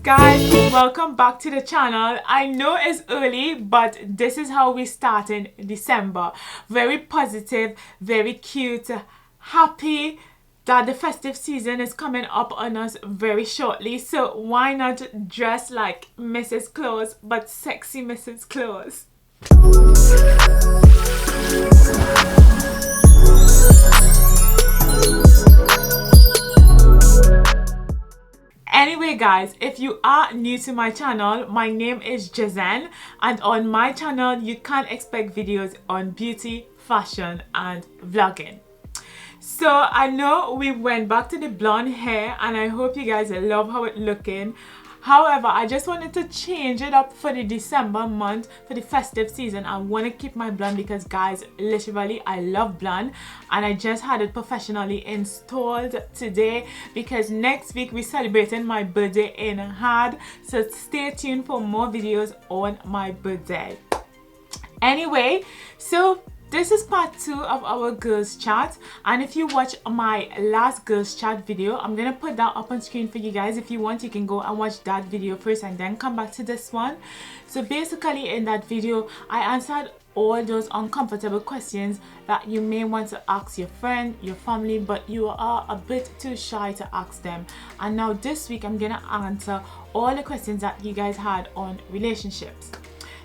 Guys, welcome back to the channel. I know it's early, but this is how we start in December. Very positive, very cute, happy that the festive season is coming up on us very shortly. So why not dress like Mrs. Claus, but sexy Mrs. Claus? Anyway guys, if you are new to my channel, my name is Jazen, and on my channel you can expect videos on beauty, fashion and vlogging. So I know we went back to the blonde hair and I hope you guys love how it's looking. However, I just wanted to change it up for the December month, for the festive season. I want to keep my blonde because guys, literally I love blonde, and I just had it professionally installed today because next week we're celebrating my birthday in Had. So stay tuned for more videos on my birthday. Anyway, so this is part 2 of our girls chat, and if you watch my last girls chat video, I'm gonna put that up on screen for you guys. If you want, you can go and watch that video first and then come back to this one. So basically in that video I answered all those uncomfortable questions that you may want to ask your friend, your family, but you are a bit too shy to ask them. And now this week I'm gonna answer all the questions that you guys had on relationships.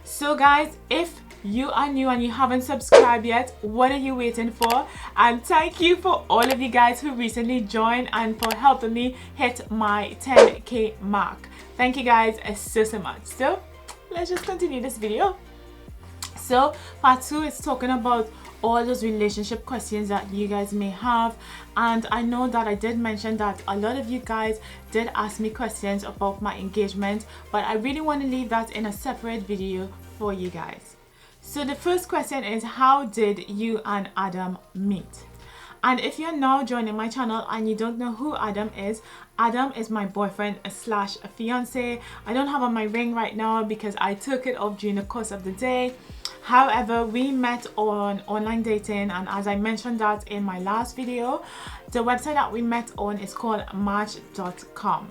So guys, if you are new and you haven't subscribed yet, what are you waiting for? And thank you for all of you guys who recently joined and for helping me hit my 10k mark. Thank you guys so much. So let's just continue this video. So part 2 is talking about all those relationship questions that you guys may have, and I know that I did mention that a lot of you guys did ask me questions about my engagement, but I really want to leave that in a separate video for you guys. So the first question is, how did you and Adam meet? And if you're now joining my channel and you don't know who Adam is my boyfriend slash fiance. I don't have on my ring right now because I took it off during the course of the day. However, we met on online dating, and as I mentioned that in my last video, the website that we met on is called match.com.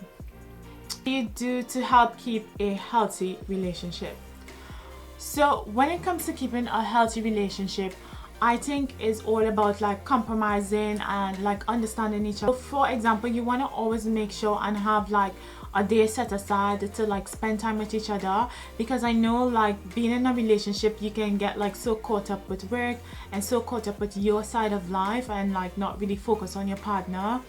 We do to help keep a healthy relationship. So when it comes to keeping a healthy relationship, I think it's all about like compromising and like understanding each other. So for example, you want to always make sure and have like a day set aside to like spend time with each other, because I know like being in a relationship you can get like so caught up with work and so caught up with your side of life and like not really focus on your partner.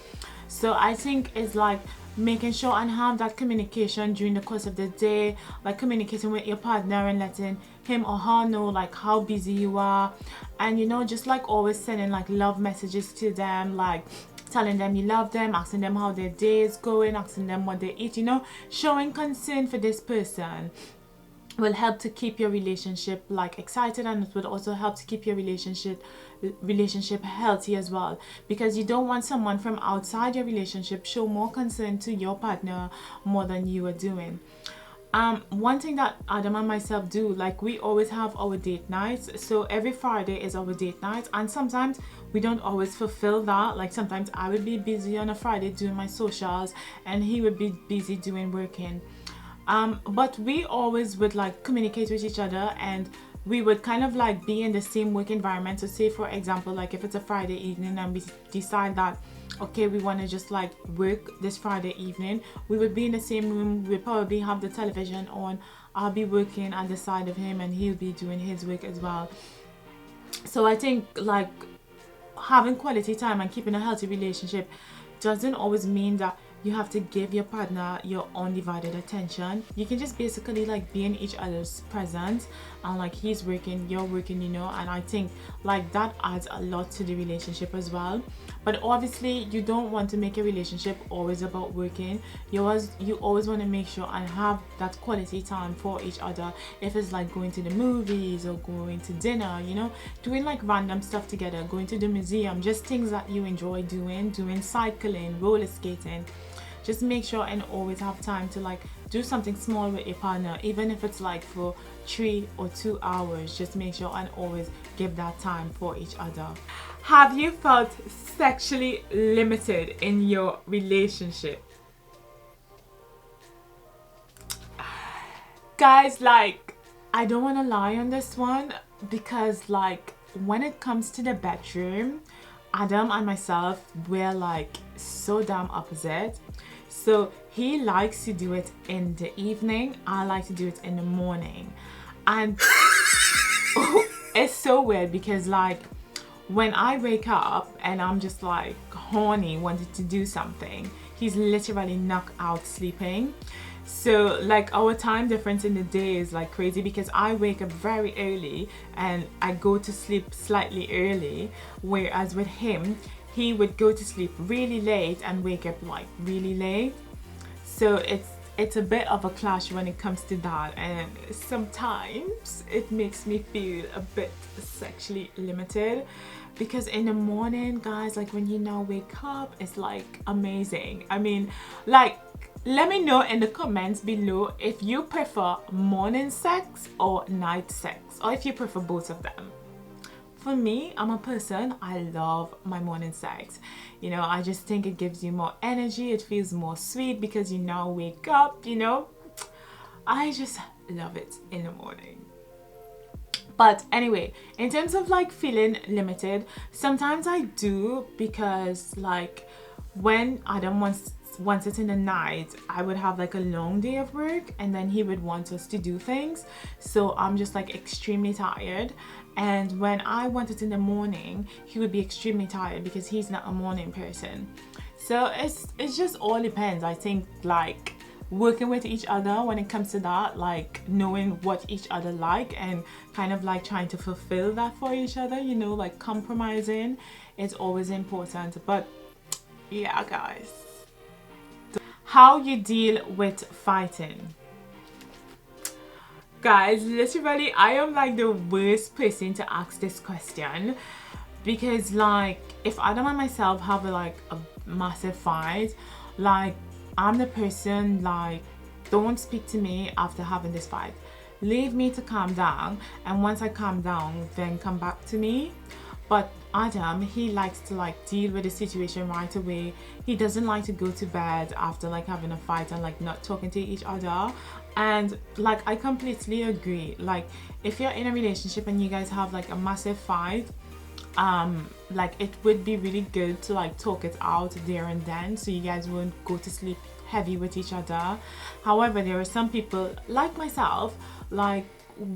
So I think it's like making sure and have that communication during the course of the day, like communicating with your partner and letting him or her know like how busy you are, and you know, just like always sending like love messages to them, like telling them you love them, asking them how their day is going, asking them what they eat, you know, showing concern for this person will help to keep your relationship like excited, and it will also help to keep your relationship healthy as well, because you don't want someone from outside your relationship show more concern to your partner more than you are doing. One thing that Adam and myself do, like we always have our date nights. So every Friday is our date night, and sometimes we don't always fulfill that. Like sometimes I would be busy on a Friday doing my socials and he would be busy doing working. But we always would like communicate with each other, and we would kind of like be in the same work environment. So say for example, like if it's a Friday evening and we decide that okay, we want to just like work this Friday evening, we would be in the same room. We'd probably have the television on. I'll be working at the side of him and he'll be doing his work as well. So I think like having quality time and keeping a healthy relationship doesn't always mean that you have to give your partner your undivided attention. You can just basically like be in each other's presence, and like he's working, you're working, you know, and I think like that adds a lot to the relationship as well. But obviously you don't want to make a relationship always about working. You always want to make sure and have that quality time for each other. If it's like going to the movies or going to dinner, you know, doing like random stuff together, going to the museum, just things that you enjoy doing cycling, roller skating. Just make sure and always have time to like do something small with your partner, even if it's like for 3 or 2 hours. Just make sure and always give that time for each other. Have you felt sexually limited in your relationship? Guys, like, I don't want to lie on this one, because like when it comes to the bedroom, Adam and myself, we're like so damn opposite. So he likes to do it in the evening, I like to do it in the morning. And it's so weird because like when I wake up and I'm just like horny, wanted to do something, he's literally knocked out sleeping. So like our time difference in the day is like crazy, because I wake up very early and I go to sleep slightly early, whereas with him, he would go to sleep really late and wake up like really late. So it's a bit of a clash when it comes to that, and sometimes it makes me feel a bit sexually limited, because in the morning, guys, like when you now wake up, it's like amazing. I mean, like, let me know in the comments below if you prefer morning sex or night sex, or if you prefer both of them. For me, I'm a person, I love my morning sex. You know, I just think it gives you more energy, it feels more sweet because you now wake up, you know. I just love it in the morning. But anyway, in terms of like feeling limited, sometimes I do, because like when Adam wants it in the night, I would have like a long day of work, and then he would want us to do things, so I'm just like extremely tired. And when I want it in the morning, he would be extremely tired because he's not a morning person. So it's just all depends. I think like working with each other when it comes to that, like knowing what each other like and kind of like trying to fulfill that for each other, you know, like compromising is always important. But yeah, guys, how you deal with fighting. Guys, literally I am like the worst person to ask this question, because like if Adam and myself have like a massive fight, like I'm the person like, don't speak to me after having this fight, leave me to calm down, and once I calm down then come back to me. But Adam, he likes to like deal with the situation right away. He doesn't like to go to bed after like having a fight and like not talking to each other. And like I completely agree, like if you're in a relationship and you guys have like a massive fight, like it would be really good to like talk it out there and then, so you guys won't go to sleep heavy with each other. However, there are some people like myself, like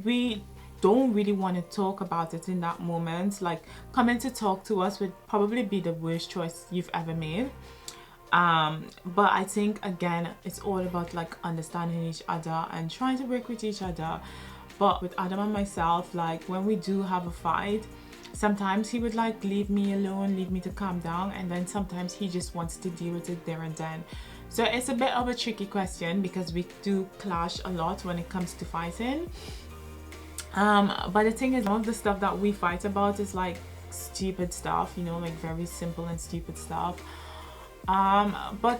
we don't really want to talk about it in that moment. Like coming to talk to us would probably be the worst choice you've ever made. But I think again, it's all about like understanding each other and trying to work with each other. But with Adam and myself, like when we do have a fight, sometimes he would like leave me alone, leave me to calm down, and then sometimes he just wants to deal with it there and then. So it's a bit of a tricky question because we do clash a lot when it comes to fighting. But the thing is, some of the stuff that we fight about is like stupid stuff, you know, like very simple and stupid stuff. But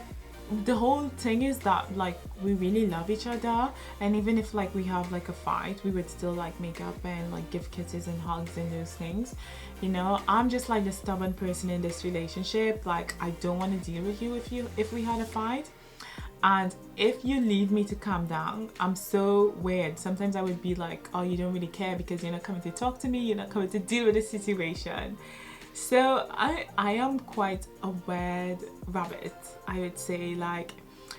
the whole thing is that like we really love each other, and even if like we have like a fight, we would still like make up and like give kisses and hugs and those things, you know. I'm just like the stubborn person in this relationship. Like I don't want to deal with you if we had a fight, and if you leave me to calm down, I'm so weird. Sometimes I would be like, oh, you don't really care because you're not coming to talk to me, you're not coming to deal with the situation. So I am quite a weird rabbit, I would say. Like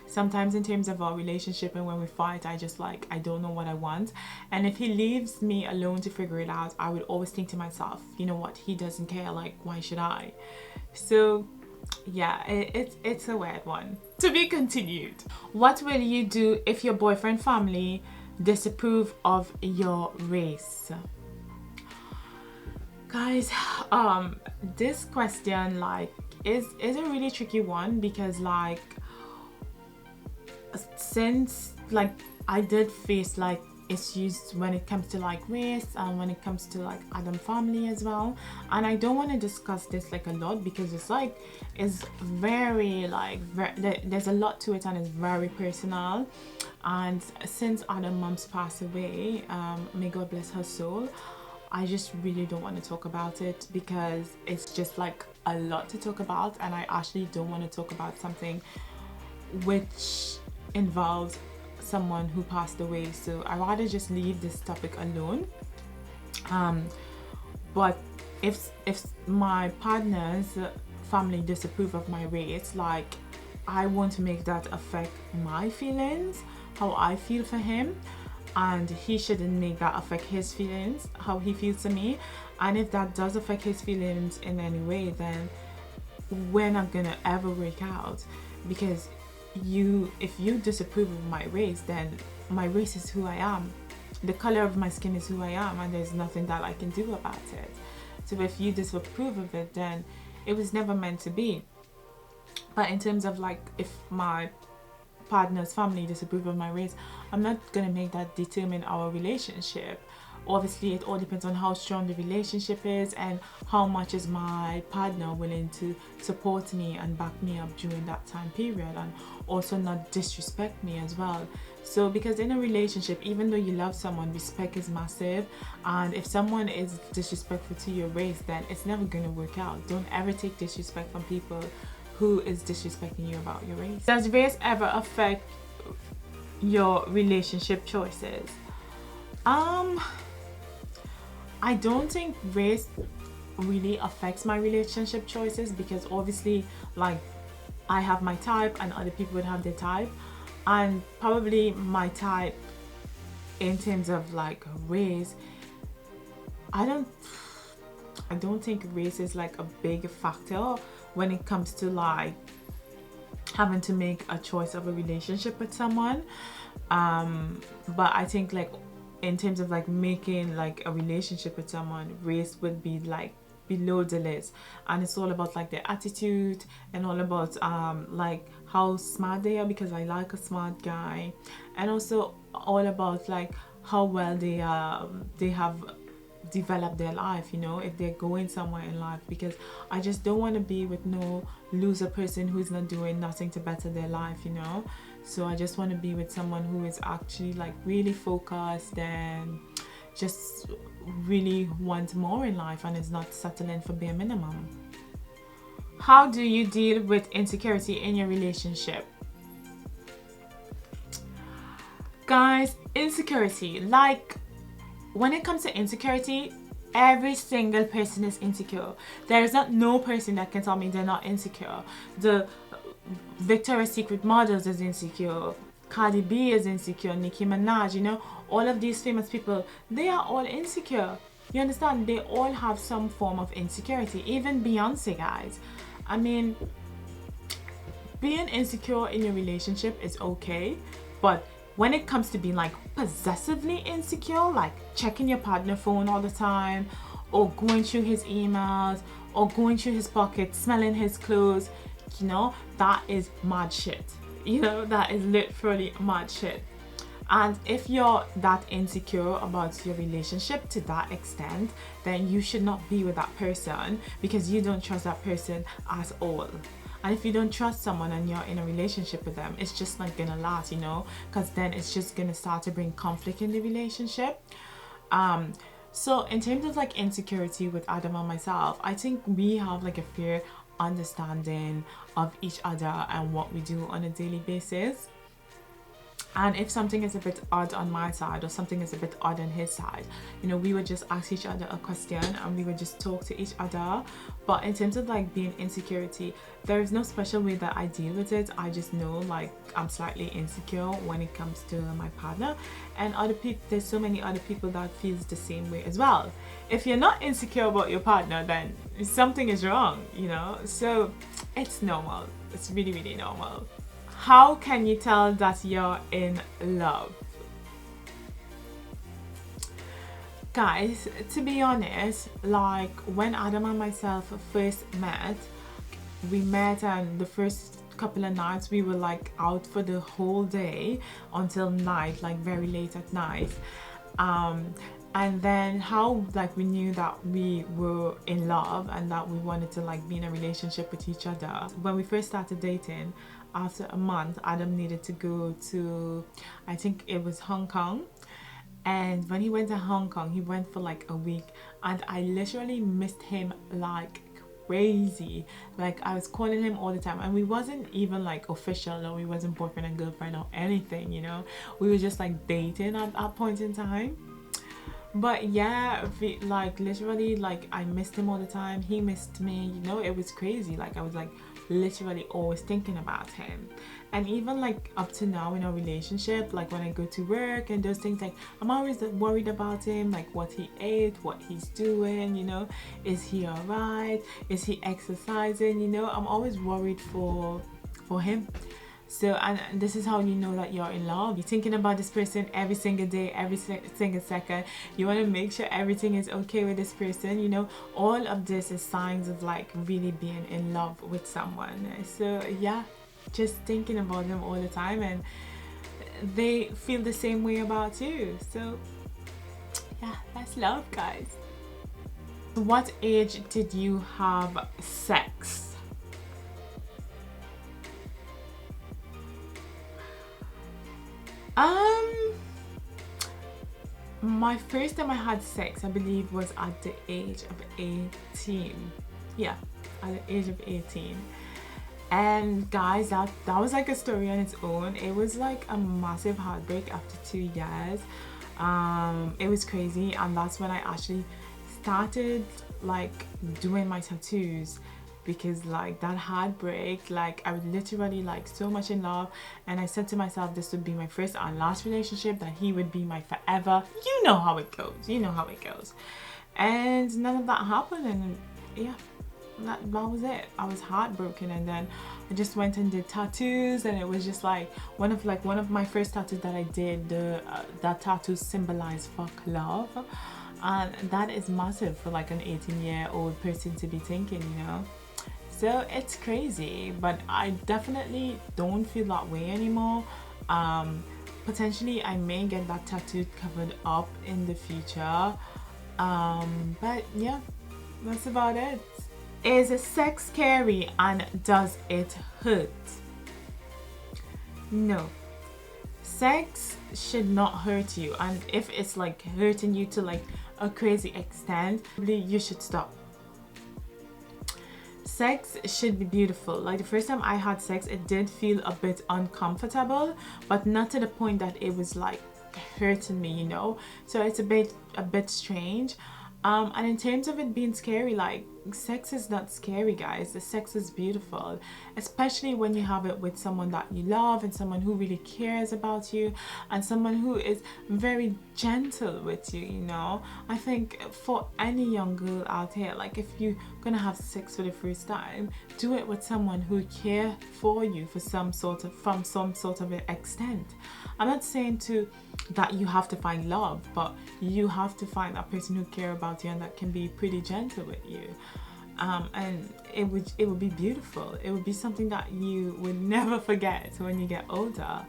sometimes in terms of our relationship and when we fight, I just like, I don't know what I want, and if he leaves me alone to figure it out, I would always think to myself, you know what, he doesn't care, like why should I? So yeah, it's a weird one. To be continued. What will you do if your boyfriend family disapprove of your race? Guys, this question like is a really tricky one, because like since like I did face like issues when it comes to like race and when it comes to like Adam family as well, and I don't want to discuss this like a lot because it's like it's very like there's a lot to it and it's very personal. And since Adam mom's passed away, may God bless her soul, I just really don't want to talk about it because it's just like a lot to talk about, and I actually don't want to talk about something which involves someone who passed away, so I rather just leave this topic alone. But if my partner's family disapprove of my race, like, I want to make that affect my feelings, how I feel for him, and he shouldn't make that affect his feelings, how he feels to me. And if that does affect his feelings in any way, then we're not gonna ever work out. Because if you disapprove of my race, then my race is who I am. The color of my skin is who I am, and there's nothing that I can do about it. So if you disapprove of it, then it was never meant to be. But in terms of like, if my partner's family disapprove of my race, I'm not gonna make that determine our relationship. Obviously, it all depends on how strong the relationship is and how much is my partner willing to support me and back me up during that time period, and also not disrespect me as well. So because in a relationship, even though you love someone, respect is massive, and if someone is disrespectful to your race, then it's never gonna work out. Don't ever take disrespect from people who is disrespecting you about your race. Does race ever affect your relationship choices? I don't think race really affects my relationship choices, because obviously, like, I have my type and other people would have their type, and probably my type in terms of like race, I don't think race is like a big factor when it comes to like having to make a choice of a relationship with someone. But I think like in terms of like making like a relationship with someone, race would be like below the list, and it's all about like their attitude and all about like how smart they are, because I like a smart guy, and also all about like how well they have developed their life, you know, if they're going somewhere in life, because I just don't want to be with no loser person who's not doing nothing to better their life, you know. So I just want to be with someone who is actually like really focused and just really wants more in life and is not settling for bare minimum. How do you deal with insecurity in your relationship? Guys, insecurity, like, when it comes to insecurity, every single person is insecure. There is not no person that can tell me they're not insecure. The Victoria's Secret models is insecure, Cardi B is insecure, Nicki Minaj, you know, all of these famous people, they are all insecure. You understand? They all have some form of insecurity. Even Beyonce, guys. I mean, being insecure in your relationship is okay, but when it comes to being like possessively insecure, like checking your partner's phone all the time, or going through his emails, or going through his pockets, smelling his clothes, you know, that is mad shit. You know, that is literally mad shit. And if you're that insecure about your relationship to that extent, then you should not be with that person, because you don't trust that person at all. And if you don't trust someone and you're in a relationship with them, it's just not gonna last, you know, because then it's just gonna start to bring conflict in the relationship. So in terms of like insecurity with Adam and myself, I think we have like a fair understanding of each other and what we do on a daily basis. And if something is a bit odd on my side or something is a bit odd on his side, you know, we would just ask each other a question and we would just talk to each other. But in terms of like being insecurity, there is no special way that I deal with it. I just know like I'm slightly insecure when it comes to my partner, and other people, there's so many other people that feels the same way as well. If you're not insecure about your partner, then something is wrong, you know. So it's normal. It's really, really normal. How can you tell that you're in love? Guys, to be honest, like when Adam and myself first met, we met and the first couple of nights we were like out for the whole day until night, like very late at night. And then how like we knew that we were in love and that we wanted to like be in a relationship with each other. When we first started dating, after a month, Adam needed to go to, I think it was Hong Kong. And when he went to Hong Kong, he went for like a week, and I literally missed him like crazy. Like I was calling him all the time, and we wasn't even like official, or we wasn't boyfriend and girlfriend or anything, you know. We were just like dating at that point in time. But yeah, like literally, like I missed him all the time, he missed me, you know. It was crazy. Like I was like literally always thinking about him. And even like up to now in our relationship, like when I go to work and those things, like I'm always worried about him, like what he ate, what he's doing, you know. Is he all right? Is he exercising? You know, I'm always worried for him. So, and this is how you know that you're in love. You're thinking about this person every single day, every single second. You want to make sure everything is okay with this person, you know. All of this is signs of like really being in love with someone. So yeah, just thinking about them all the time, and they feel the same way about you. So yeah, that's love, guys. What age did you have sex? My first time I had sex, I believe, was at the age of 18. Yeah, at the age of 18. And guys, that was like a story on its own. It was like a massive heartbreak after 2 years. It was crazy, and that's when I actually started like doing my tattoos. Because like that heartbreak, like I was literally like so much in love, and I said to myself this would be my first and last relationship, that he would be my forever. You know how it goes, you know how it goes. And none of that happened, and yeah, that was it. I was heartbroken. And then I just went and did tattoos, and it was just like one of my first tattoos that I did, that tattoo symbolized fuck love, and that is massive for like an 18-year-old person to be thinking, you know. So it's crazy, but I definitely don't feel that way anymore. Potentially I may get that tattoo covered up in the future. But yeah, that's about it. Is sex scary, and does it hurt? No. Sex should not hurt you, and if it's like hurting you to like a crazy extent, you should stop. Sex should be beautiful. Like the first time I had sex, it did feel a bit uncomfortable, but not to the point that it was like hurting me, you know. So it's a bit strange. And in terms of it being scary, like sex is not scary, guys. The sex is beautiful, especially when you have it with someone that you love, and someone who really cares about you, and someone who is very gentle with you, you know. I think for any young girl out here, like if you're gonna have sex for the first time, do it with someone who cares for you from some sort of an extent. I'm not saying that you have to find love, but you have to find that person who cares about you and that can be pretty gentle with you. And it would be beautiful. It would be something that you would never forget when you get older.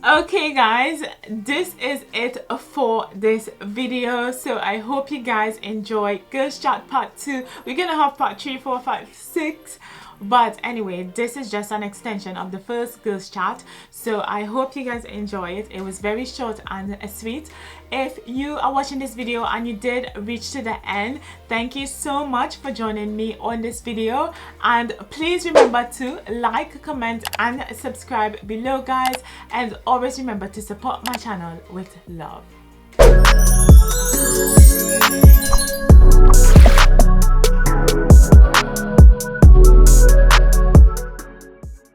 Okay guys, this is it for this video. So I hope you guys enjoy Girls Chat Part 2. We're gonna have Part 3, 4, 5, 6. But anyway, this is just an extension of the first Girls Chat. So I hope you guys enjoy it. It was very short and sweet. If you are watching this video and you did reach to the end, thank you so much for joining me on this video. And please remember to like, comment and subscribe below, guys. And always remember to support my channel with love.